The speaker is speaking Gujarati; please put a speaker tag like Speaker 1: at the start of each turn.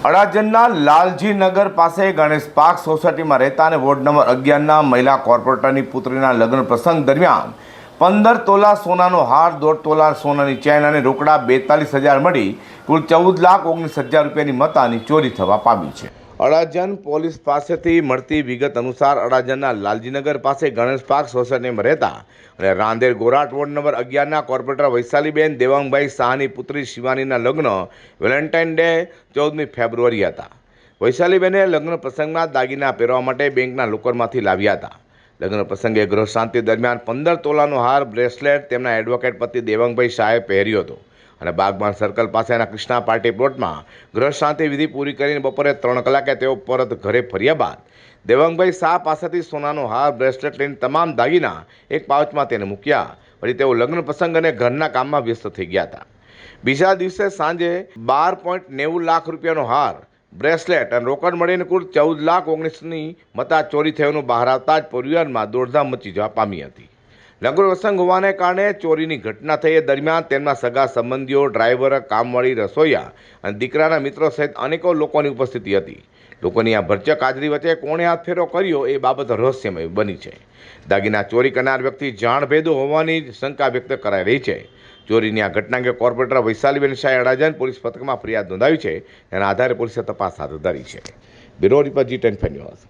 Speaker 1: અડાજણના લાલજીનગર પાસે ગણેશ પાર્ક સોસાયટીમાં રહેતા અને વોર્ડ નંબર 11ના મહિલા કોર્પોરેટરની પુત્રીના લગ્ન પ્રસંગ દરમિયાન 15 તોલા સોનાનો હાર, 1.5 તોલા સોનાની ચેન અને રોકડા 42,000 મળી કુલ 14,19,000 રૂપિયાની મત્તાની ચોરી થવા પામી છે. અડાજણ પોલીસ પાસેથી મળતી વિગત અનુસાર અડાજણના લાલજીનગર પાસે ગણેશ પાર્ક સોસાયટીમાં રહેતા અને રાંદેર ગોરાટ વોર્ડ નંબર 11ના કોર્પોરેટર વૈશાલીબેન દેવાંગભાઈ શાહની પુત્રી શિવાનીના લગ્ન વેલેન્ટાઇન ડે 14મી ફેબ્રુઆરી હતા. વૈશાલીબેને લગ્ન પ્રસંગમાં દાગીના પહેરવા માટે બેંકના લોકરમાંથી લાવ્યા હતા. લગ્ન પ્રસંગે ગૃહ શાંતિ દરમિયાન 15 તોલાનો હાર, બ્રેસલેટ તેમના એડવોકેટ પતિ દેવાંગભાઈ શાહે પહેર્યો હતો અને બાગબાન સર્કલ પાસેના કૃષ્ણા પાર્ટી પ્લોટમાં ગૃહ શાંતિ વિધિ પૂરી કરીને બપોરે 3 કલાકે તેઓ પરત ઘરે ફર્યા બાદ દેવાંગભાઈ શાહ પાસેથી સોનાનો હાર, બ્રેસલેટ લઈને તમામ દાગીના એક પાઉચમાં તેને મૂક્યા. વળી તેઓ લગ્ન પ્રસંગ અને ઘરના કામમાં વ્યસ્ત થઈ ગયા હતા. બીજા દિવસે સાંજે 12.90 લાખ રૂપિયાનો હાર, બ્રેસલેટ અને રોકડ મળીને કુલ 14,19,000ની મત્તા ચોરી થયાનું બહાર આવતા જ પરિવારમાં દોડધામ મચી જવા પામી હતી. લગ્ન પ્રસંગ હોવાને કારણે ચોરીની ઘટના થઈ એ દરમિયાન તેમના સગા સંબંધીઓ, ડ્રાઈવર, કામવાળી, રસોઈયા અને દીકરાના મિત્રો સહિત અનેકો લોકોની ઉપસ્થિતિ હતી. લોકોની આ ભરચક હાજરી વચ્ચે કોણે હાથ ફેરો કર્યો એ બાબત રહસ્યમય બની છે. દાગીના ચોરી કરનાર વ્યક્તિ જાણભેદો હોવાની શંકા વ્યક્ત કરાઈ રહી છે. ચોરીની આ ઘટના અંગે કોર્પોરેટર વૈશાલીબેન શાહે અડાજણ પોલીસ પથકમાં ફરિયાદ નોંધાવી છે. તેના આધારે પોલીસે તપાસ હાથ ધરી છે. Bureau report G10 news.